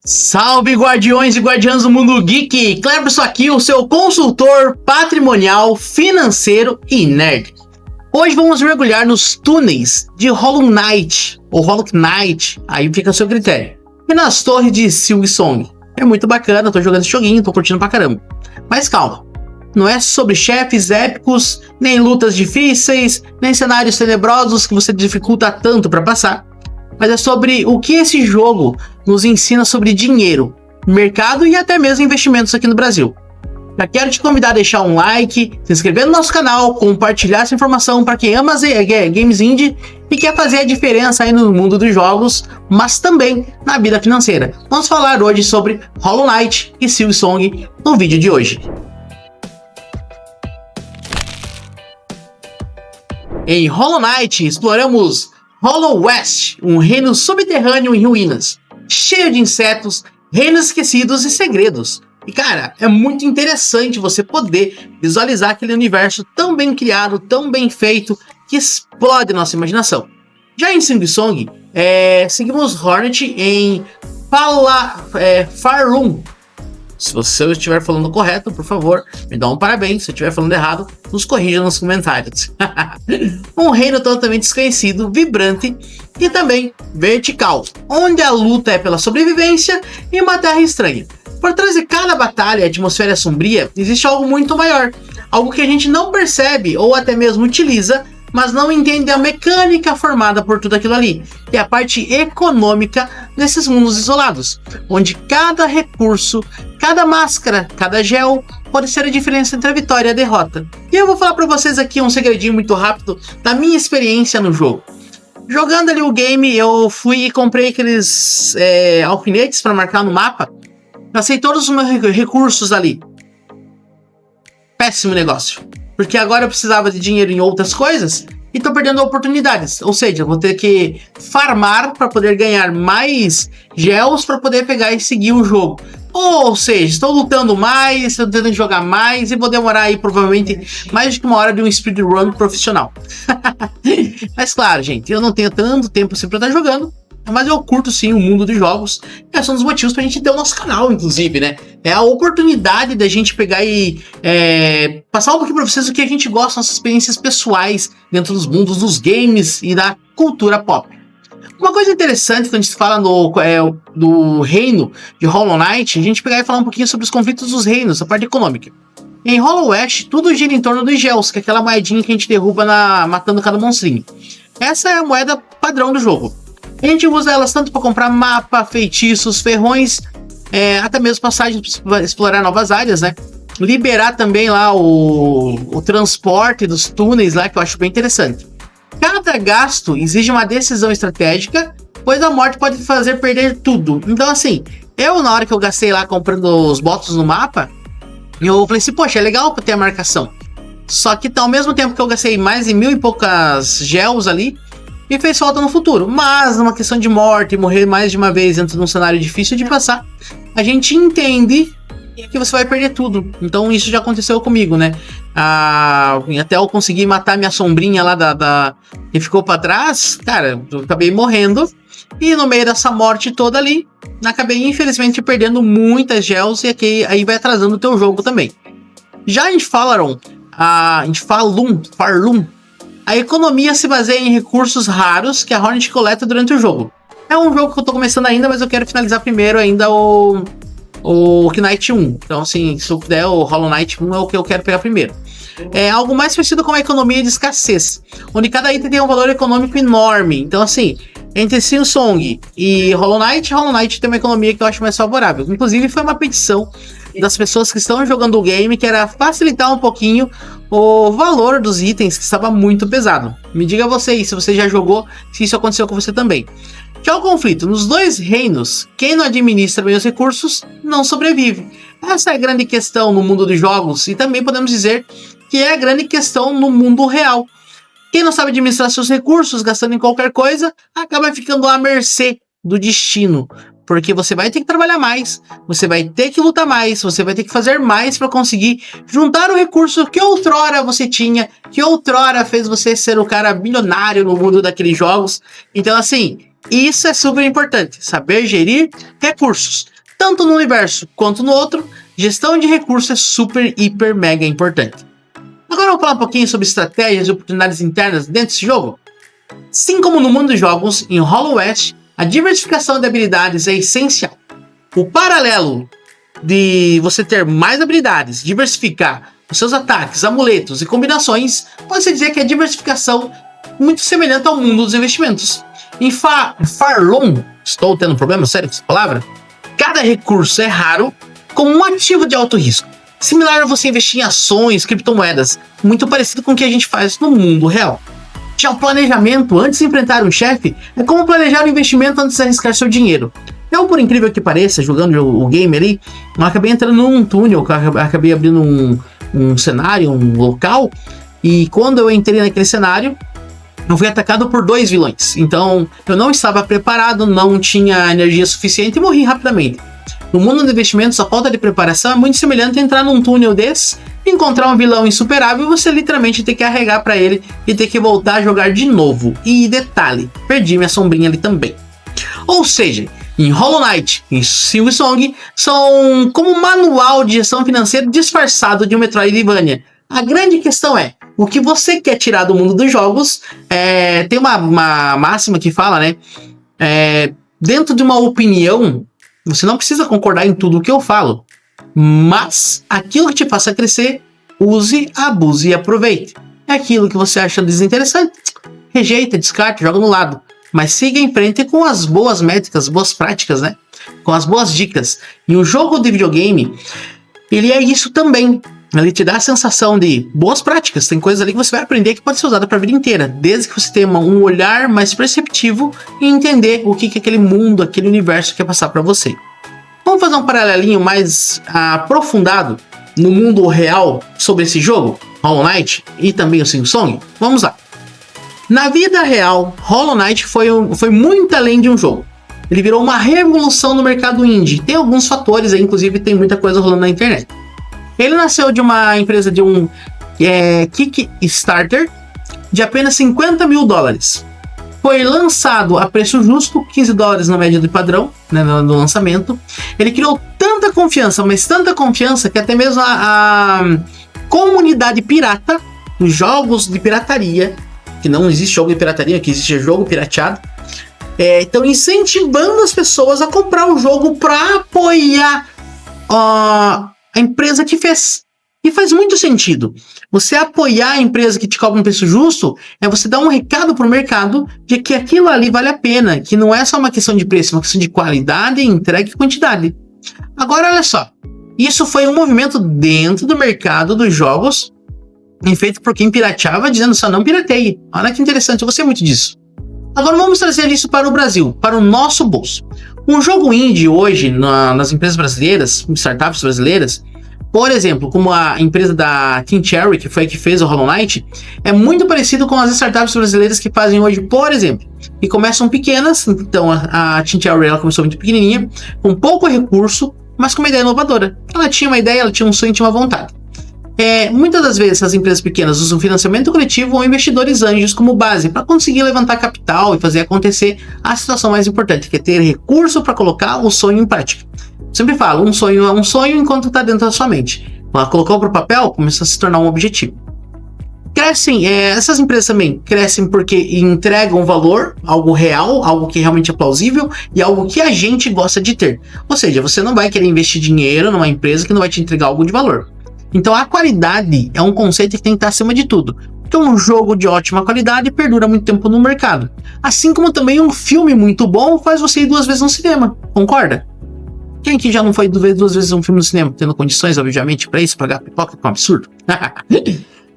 Salve, guardiões e guardiãs do mundo geek! Cleberson aqui, o seu consultor patrimonial, financeiro e nerd. Hoje vamos mergulhar nos túneis de Hollow Knight, ou Hollow Knight, aí fica a seu critério, e nas torres de Silksong. É muito bacana, tô jogando esse joguinho, tô curtindo pra caramba. Mas calma, não é sobre chefes épicos, nem lutas difíceis, nem cenários tenebrosos que você dificulta tanto pra passar. Mas é sobre o que esse jogo nos ensina sobre dinheiro, mercado e até mesmo investimentos aqui no Brasil. Já quero te convidar a deixar um like, se inscrever no nosso canal, compartilhar essa informação para quem ama games indie e quer fazer a diferença aí no mundo dos jogos, mas também na vida financeira. Vamos falar hoje sobre Hollow Knight e Silksong no vídeo de hoje. Em Hollow Knight exploramos Hollow West, um reino subterrâneo em ruínas, cheio de insetos, reinos esquecidos e segredos. E cara, é muito interessante você poder visualizar aquele universo tão bem criado, tão bem feito, que explode nossa imaginação. Já em Silksong, seguimos Hornet em Farlum. Se eu estiver falando correto, por favor, me dá um parabéns. Se eu estiver falando errado, nos corrija nos comentários. Um reino totalmente desconhecido, vibrante e também vertical, onde a luta é pela sobrevivência em uma terra estranha. Por trás de cada batalha e atmosfera sombria, existe algo muito maior, algo que a gente não percebe ou até mesmo utiliza, mas não entende a mecânica formada por tudo aquilo ali, que é a parte econômica desses mundos isolados, onde cada recurso, cada máscara, cada gel pode ser a diferença entre a vitória e a derrota. E eu vou falar para vocês aqui um segredinho muito rápido da minha experiência no jogo. Jogando ali o game, eu fui e comprei aqueles alfinetes para marcar no mapa. Passei todos os meus recursos ali. Péssimo negócio. Porque agora eu precisava de dinheiro em outras coisas e tô perdendo oportunidades. Ou seja, eu vou ter que farmar para poder ganhar mais gels para poder pegar e seguir o jogo. Ou seja, estou lutando mais, estou tentando jogar mais e vou demorar aí provavelmente mais de uma hora de um speedrun profissional. Mas claro, gente, eu não tenho tanto tempo assim para estar jogando. Mas eu curto sim o mundo dos jogos. Esse é um dos motivos pra gente ter o nosso canal, inclusive, né? É a oportunidade da gente pegar e passar um pouquinho pra vocês o que a gente gosta, nossas experiências pessoais dentro dos mundos dos games e da cultura pop. Uma coisa interessante quando a gente fala do reino de Hollow Knight, a gente pegar e falar um pouquinho sobre os conflitos dos reinos, a parte econômica. Em Hollow West, tudo gira em torno dos gels, que é aquela moedinha que a gente derruba matando cada monstrinho. Essa é a moeda padrão do jogo. A gente usa elas tanto para comprar mapa, feitiços, ferrões, até mesmo passagens para explorar novas áreas, né? Liberar também lá o transporte dos túneis lá, que eu acho bem interessante. Cada gasto exige uma decisão estratégica, pois a morte pode fazer perder tudo. Então assim, na hora que eu gastei lá comprando os botos no mapa, eu falei assim, poxa, é legal ter a marcação. Só que ao mesmo tempo que eu gastei mais de 1000 e poucas gels ali, e fez falta no futuro, mas numa questão de morte, morrer mais de uma vez dentro de um cenário difícil de passar, a gente entende que você vai perder tudo. Então isso já aconteceu comigo, né? Até eu conseguir matar minha sombrinha lá que ficou pra trás, cara, eu acabei morrendo, e no meio dessa morte toda ali, acabei infelizmente perdendo muitas gels, e aí vai atrasando o teu jogo também. Já em Farlum, a economia se baseia em recursos raros que a Hornet coleta durante o jogo. É um jogo que eu tô começando ainda, mas eu quero finalizar primeiro ainda o Knight 1. Então, assim, se eu puder, o Hollow Knight 1 é o que eu quero pegar primeiro. É algo mais parecido com a economia de escassez, onde cada item tem um valor econômico enorme. Então, assim, entre Silksong e Hollow Knight tem uma economia que eu acho mais favorável. Inclusive, foi uma petição das pessoas que estão jogando o game, que era facilitar um pouquinho o valor dos itens, que estava muito pesado. Me diga você se você já jogou, se isso aconteceu com você também. Já o conflito nos dois reinos, quem não administra bem os recursos não sobrevive. Essa é a grande questão no mundo dos jogos, e também podemos dizer que é a grande questão no mundo real. Quem não sabe administrar seus recursos, gastando em qualquer coisa, acaba ficando à mercê do destino. Porque você vai ter que trabalhar mais, você vai ter que lutar mais, você vai ter que fazer mais para conseguir juntar o recurso que outrora você tinha, que outrora fez você ser o cara bilionário no mundo daqueles jogos. Então assim, E isso é super importante, saber gerir recursos, tanto no universo quanto no outro. Gestão de recursos é super, hiper, mega importante. Agora vamos falar um pouquinho sobre estratégias e oportunidades internas dentro desse jogo. Assim como no mundo dos jogos, em Hollow West, a diversificação de habilidades é essencial. O paralelo de você ter mais habilidades, diversificar os seus ataques, amuletos e combinações, pode-se dizer que é diversificação muito semelhante ao mundo dos investimentos. Em Farlon, estou tendo um problema sério com essa palavra, cada recurso é raro como um ativo de alto risco, similar a você investir em ações, criptomoedas, muito parecido com o que a gente faz no mundo real. Já o planejamento antes de enfrentar um chefe é como planejar um investimento antes de arriscar seu dinheiro. Eu, por incrível que pareça, jogando o game ali, eu acabei entrando num túnel, acabei abrindo um cenário, um local, e quando eu entrei naquele cenário, eu fui atacado por 2 vilões. Então, eu não estava preparado, não tinha energia suficiente e morri rapidamente. No mundo de investimentos, a falta de preparação é muito semelhante a entrar num túnel desse, encontrar um vilão insuperável e você literalmente ter que arregar para ele e ter que voltar a jogar de novo. E detalhe, perdi minha sombrinha ali também. Ou seja, em Hollow Knight e Silksong são como um manual de gestão financeira disfarçado de um Metroidvania. A grande questão é, o que você quer tirar do mundo dos jogos, tem uma máxima que fala, né? Dentro de uma opinião, você não precisa concordar em tudo o que eu falo, mas aquilo que te faça crescer, use, abuse e aproveite. É aquilo que você acha desinteressante, rejeita, descarte, joga no lado. Mas siga em frente com as boas métricas, boas práticas, né? Com as boas dicas. E o jogo de videogame, ele é isso também. Ele te dá a sensação de boas práticas. Tem coisas ali que você vai aprender que pode ser usada para a vida inteira. Desde que você tenha um olhar mais perceptivo e entender o que aquele mundo, aquele universo quer passar para você. Vamos fazer um paralelinho mais aprofundado no mundo real sobre esse jogo, Hollow Knight e também o Silksong? Vamos lá. Na vida real, Hollow Knight foi muito além de um jogo. Ele virou uma revolução no mercado indie. Tem alguns fatores aí, inclusive tem muita coisa rolando na internet. Ele nasceu de uma empresa de um Kickstarter de apenas $50.000. Foi lançado a preço justo, $15 na média de padrão, né, no lançamento. Ele criou tanta confiança, mas tanta confiança que até mesmo a comunidade pirata, os jogos de pirataria, que não existe jogo de pirataria, que existe jogo pirateado, estão incentivando as pessoas a comprar o jogo para apoiar a empresa que fez. E faz muito sentido. Você apoiar a empresa que te cobra um preço justo é você dar um recado pro mercado de que aquilo ali vale a pena, que não é só uma questão de preço, é uma questão de qualidade, entrega e quantidade. Agora, olha só. Isso foi um movimento dentro do mercado dos jogos, feito por quem pirateava, dizendo só não pirateie. Olha que interessante, eu gostei muito disso. Agora vamos trazer isso para o Brasil, para o nosso bolso. Um jogo indie hoje, nas empresas brasileiras, startups brasileiras, por exemplo, como a empresa da Team Cherry, que foi a que fez o Hollow Knight, é muito parecido com as startups brasileiras que fazem hoje, por exemplo, e começam pequenas. Então a Team Cherry, ela começou muito pequenininha, com pouco recurso, mas com uma ideia inovadora. Ela tinha uma ideia, ela tinha um sonho, tinha uma vontade. Muitas das vezes as empresas pequenas usam financiamento coletivo ou investidores anjos como base para conseguir levantar capital e fazer acontecer a situação mais importante, que é ter recurso para colocar o sonho em prática. Sempre falo, um sonho é um sonho enquanto está dentro da sua mente. Ela colocou para o papel, começa a se tornar um objetivo. Crescem, essas empresas também crescem porque entregam valor, algo real, algo que realmente é plausível e algo que a gente gosta de ter. Ou seja, você não vai querer investir dinheiro numa empresa que não vai te entregar algo de valor. Então a qualidade é um conceito que tem que estar acima de tudo. Então um jogo de ótima qualidade perdura muito tempo no mercado. Assim como também um filme muito bom faz você ir 2 vezes no cinema, concorda? Quem aqui já não foi 2 vezes um filme no cinema, tendo condições, obviamente, para isso, pagar pipoca, que é um absurdo?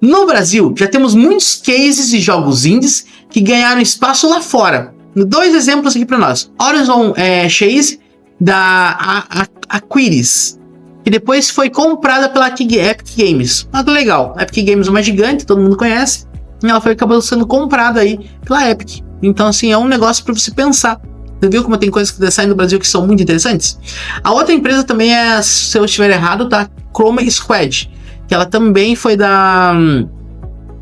No Brasil, já temos muitos cases de jogos indies que ganharam espaço lá fora. 2 exemplos aqui para nós. Horizon Chase, da Aquiris, que depois foi comprada pela Epic Games. Nada legal. A Epic Games é uma gigante, todo mundo conhece. E ela acabou sendo comprada aí pela Epic. Então, assim, é um negócio para você pensar. Você viu como tem coisas que saem do Brasil que são muito interessantes? A outra empresa também é, se eu estiver errado, tá? Chroma Squad. Que ela também foi da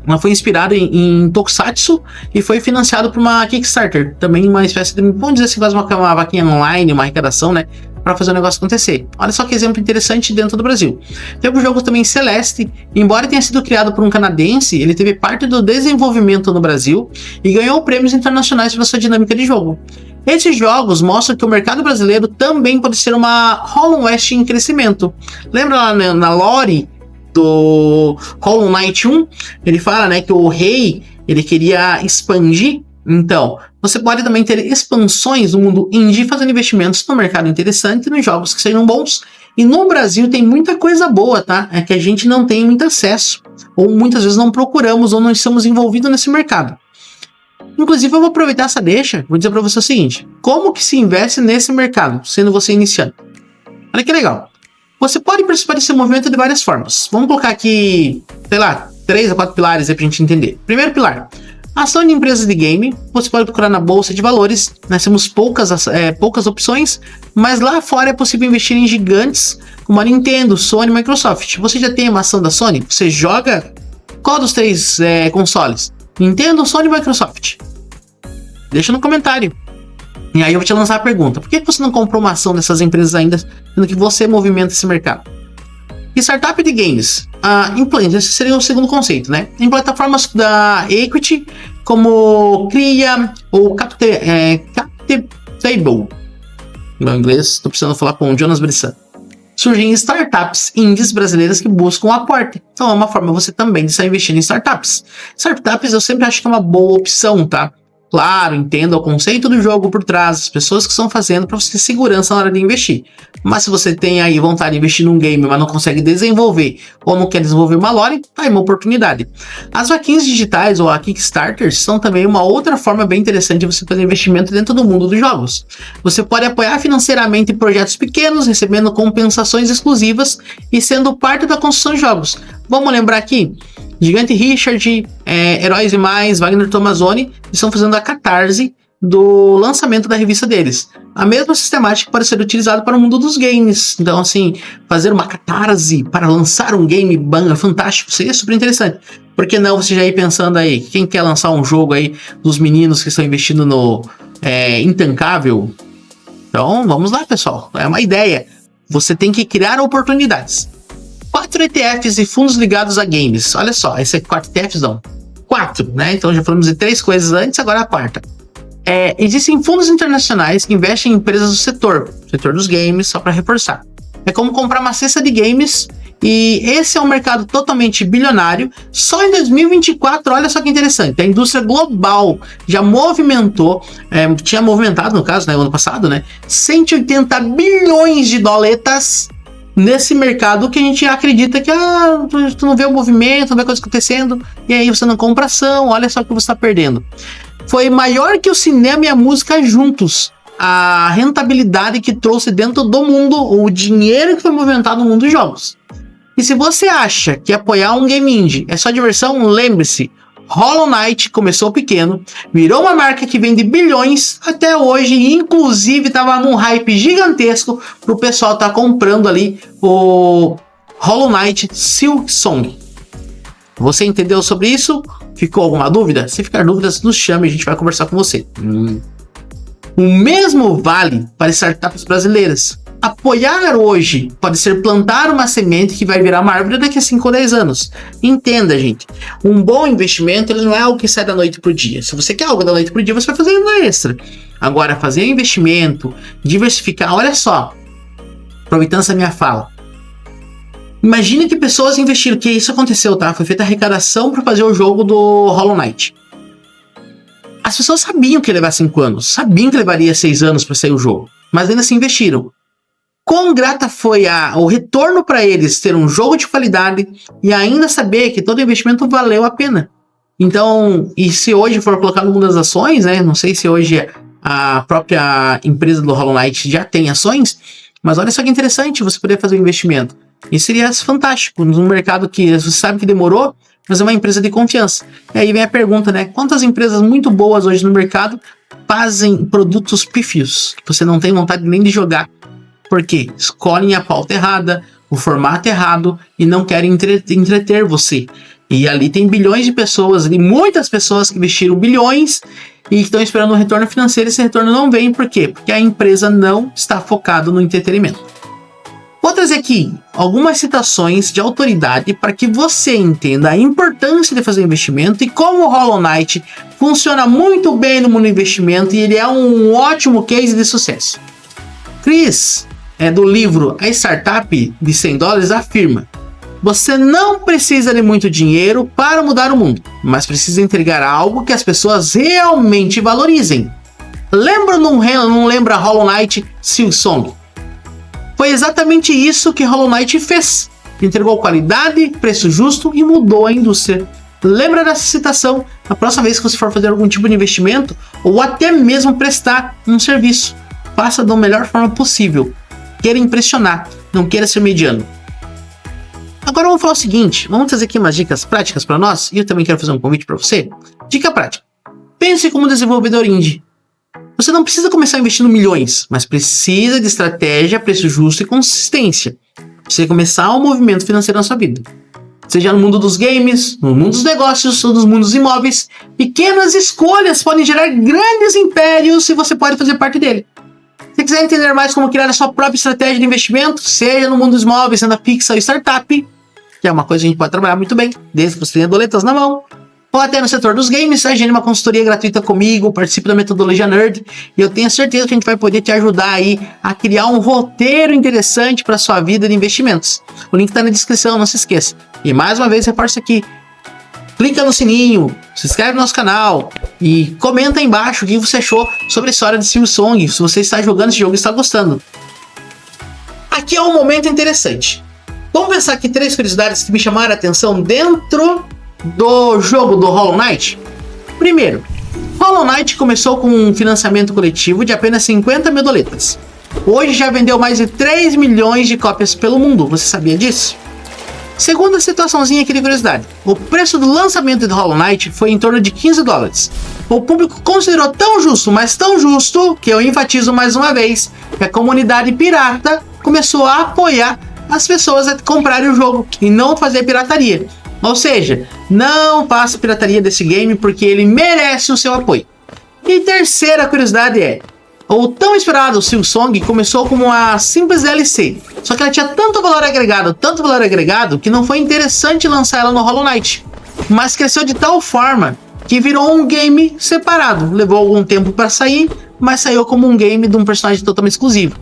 Ela foi inspirada em Tokusatsu e foi financiado por uma Kickstarter, também uma espécie de, vamos dizer assim, quase uma vaquinha online, uma arrecadação, né, para fazer o negócio acontecer. Olha só que exemplo interessante dentro do Brasil. Teve o jogo também Celeste, embora tenha sido criado por um canadense, ele teve parte do desenvolvimento no Brasil e ganhou prêmios internacionais pela sua dinâmica de jogo. Esses jogos mostram que o mercado brasileiro também pode ser uma Hollow West em crescimento. Lembra lá na lore do Hollow Knight 1, ele fala, né, que o rei, ele queria expandir. Então, você pode também ter expansões no mundo indie, fazendo investimentos no mercado interessante, nos jogos que sejam bons. E no Brasil tem muita coisa boa, tá? É que a gente não tem muito acesso, ou muitas vezes não procuramos, ou não estamos envolvidos nesse mercado. Inclusive, eu vou aproveitar essa deixa, vou dizer para você o seguinte: como que se investe nesse mercado, sendo você iniciante? Olha que legal. Você pode participar desse movimento de várias formas. Vamos colocar aqui, sei lá, 3 a 4 pilares aí pra gente entender. Primeiro pilar: ação de empresas de game. Você pode procurar na bolsa de valores. Nós temos poucas opções, mas lá fora é possível investir em gigantes como a Nintendo, Sony e Microsoft. Você já tem uma ação da Sony? Você joga qual dos 3 consoles? Nintendo, Sony e Microsoft? Deixa no comentário. E aí eu vou te lançar a pergunta: por que você não comprou uma ação dessas empresas ainda, sendo que você movimenta esse mercado? E startup de games. Esse seria o segundo conceito, né? Em plataformas da equity, como Cria ou Captable. No inglês, estou precisando falar com o Jonas Brissan. Surgem startups indies brasileiras que buscam aporte. Então é uma forma você também de estar investindo em startups. Startups eu sempre acho que é uma boa opção, tá? Claro, entenda o conceito do jogo por trás, as pessoas que estão fazendo, para você ter segurança na hora de investir. Mas se você tem aí vontade de investir num game, mas não consegue desenvolver, ou não quer desenvolver uma lore, tá aí uma oportunidade. As vaquinhas digitais ou a Kickstarter são também uma outra forma bem interessante de você fazer investimento dentro do mundo dos jogos. Você pode apoiar financeiramente projetos pequenos, recebendo compensações exclusivas e sendo parte da construção de jogos. Vamos lembrar aqui: Gigante Richard, Heróis e Mais, Wagner Tomazoni estão fazendo a catarse do lançamento da revista deles. A mesma sistemática pode ser utilizada para o mundo dos games. Então, assim, fazer uma catarse para lançar um game fantástico seria super interessante. Por que não você já ir pensando aí, quem quer lançar um jogo aí dos meninos que estão investindo no Intancável? Então, vamos lá, pessoal. É uma ideia. Você tem que criar oportunidades. 4 ETFs e fundos ligados a games. Olha só, esse é 4 ETFs não. 4, né? Então já falamos de 3 coisas antes, agora a quarta. Existem fundos internacionais que investem em empresas do setor dos games, só para reforçar. É como comprar uma cesta de games, e esse é um mercado totalmente bilionário. Só em 2024, olha só que interessante, a indústria global já movimentou, tinha movimentado no caso, né, ano passado, né, 180 bilhões de doletas nesse mercado que a gente acredita que tu não vê o movimento, não vê a coisa acontecendo, e aí você não compra ação, olha só o que você está perdendo. Foi maior que o cinema e a música juntos, a rentabilidade que trouxe dentro do mundo, o dinheiro que foi movimentado no mundo dos jogos. E se você acha que apoiar um game indie é só diversão, lembre-se: Hollow Knight começou pequeno, virou uma marca que vende bilhões até hoje, e inclusive estava num hype gigantesco pro pessoal tá comprando ali o Hollow Knight Silksong. Você entendeu sobre isso? Ficou alguma dúvida? Se ficar dúvidas, nos chame, a gente vai conversar com você. O mesmo vale para startups brasileiras. Apoiar hoje pode ser plantar uma semente que vai virar uma árvore daqui a 5 ou 10 anos. Entenda, gente. Um bom investimento, ele não é algo que sai da noite pro dia. Se você quer algo da noite pro dia, você vai fazer renda extra. Agora, fazer investimento, diversificar, olha só. Aproveitando essa minha fala. Imagine que pessoas investiram, que isso aconteceu, tá? Foi feita arrecadação para fazer o jogo do Hollow Knight. As pessoas sabiam que ia levar 5 anos, sabiam que levaria 6 anos para sair o jogo, mas ainda assim investiram. Quão grata foi o retorno para eles ter um jogo de qualidade e ainda saber que todo investimento valeu a pena. Então, e se hoje for colocar no mundo das ações, né? Não sei se hoje a própria empresa do Hollow Knight já tem ações, mas olha só que interessante você poder fazer um investimento. Isso seria fantástico, num mercado que você sabe que demorou, mas é uma empresa de confiança. E aí vem a pergunta, né? Quantas empresas muito boas hoje no mercado fazem produtos pífios, que você não tem vontade nem de jogar? Porque escolhem a pauta errada, o formato errado e não querem entreter você. E ali tem bilhões de pessoas, ali, muitas pessoas que investiram bilhões e estão esperando um retorno financeiro. Esse retorno não vem, por quê? Porque a empresa não está focada no entretenimento. Vou trazer aqui algumas citações de autoridade para que você entenda a importância de fazer investimento e como o Hollow Knight funciona muito bem no mundo do investimento e ele é um ótimo case de sucesso. Chris, do livro A Startup de $100, afirma: você não precisa de muito dinheiro para mudar o mundo, mas precisa entregar algo que as pessoas realmente valorizem. Não lembra Hollow Knight Silksong? Foi exatamente isso que Hollow Knight fez. Entregou qualidade, preço justo e mudou a indústria. Lembra dessa citação na próxima vez que você for fazer algum tipo de investimento ou até mesmo prestar um serviço. Faça da melhor forma possível. Queira impressionar, não queira ser mediano. Agora vamos falar o seguinte, vamos trazer aqui umas dicas práticas para nós, e eu também quero fazer um convite para você. Dica prática: pense como desenvolvedor indie. Você não precisa começar investindo milhões, mas precisa de estratégia, preço justo e consistência. Você começar um movimento financeiro na sua vida. Seja no mundo dos games, no mundo dos negócios ou nos mundos imóveis, pequenas escolhas podem gerar grandes impérios e você pode fazer parte dele. Se quiser entender mais como criar a sua própria estratégia de investimento, seja no mundo dos imóveis, sendo a Pixel e startup, que é uma coisa que a gente pode trabalhar muito bem, desde que você tenha doletas na mão, ou até no setor dos games, agende uma consultoria gratuita comigo, participe da metodologia Nerd, e eu tenho certeza que a gente vai poder te ajudar aí a criar um roteiro interessante para sua vida de investimentos. O link está na descrição, não se esqueça. E mais uma vez, reforço aqui, clica no sininho, se inscreve no nosso canal e comenta aí embaixo o que você achou sobre a história de Silksong, se você está jogando esse jogo e está gostando. Aqui é um momento interessante. Vamos pensar aqui 3 curiosidades que me chamaram a atenção dentro do jogo do Hollow Knight. Primeiro, Hollow Knight começou com um financiamento coletivo de apenas 50 mil doletas. Hoje já vendeu mais de 3 milhões de cópias pelo mundo, você sabia disso? Segunda situaçãozinha aqui de curiosidade, o preço do lançamento de Hollow Knight foi em torno de $15. O público considerou tão justo, mas tão justo, que eu enfatizo mais uma vez, que a comunidade pirata começou a apoiar as pessoas a comprarem o jogo e não fazer pirataria. Ou seja, não faça pirataria desse game porque ele merece o seu apoio. E terceira curiosidade é, o tão esperado Silksong começou como uma simples DLC, só que ela tinha tanto valor agregado, que não foi interessante lançar ela no Hollow Knight, mas cresceu de tal forma que virou um game separado. Levou algum tempo para sair, mas saiu como um game de um personagem totalmente exclusivo.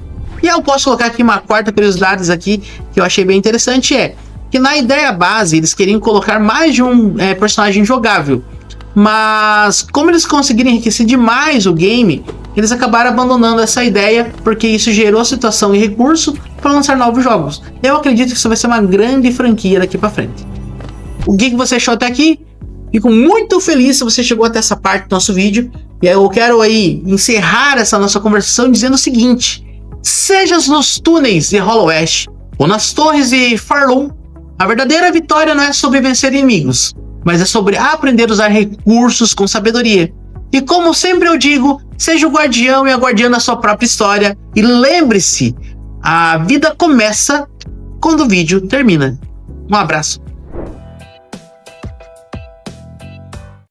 E eu posso colocar aqui uma quarta curiosidade aqui, que eu achei bem interessante, que na ideia base eles queriam colocar mais de um personagem jogável, mas como eles conseguiram enriquecer demais o game, eles acabaram abandonando essa ideia, porque isso gerou situação e recurso para lançar novos jogos. Eu acredito que isso vai ser uma grande franquia daqui para frente. O que você achou até aqui? Fico muito feliz se você chegou até essa parte do nosso vídeo, e eu quero aí encerrar essa nossa conversação dizendo o seguinte: seja nos túneis de Hollow West ou nas torres de Farloom, a verdadeira vitória não é sobre vencer inimigos, mas é sobre aprender a usar recursos com sabedoria. E como sempre eu digo, seja o guardião e a guardiã da sua própria história. E lembre-se, a vida começa quando o vídeo termina. Um abraço.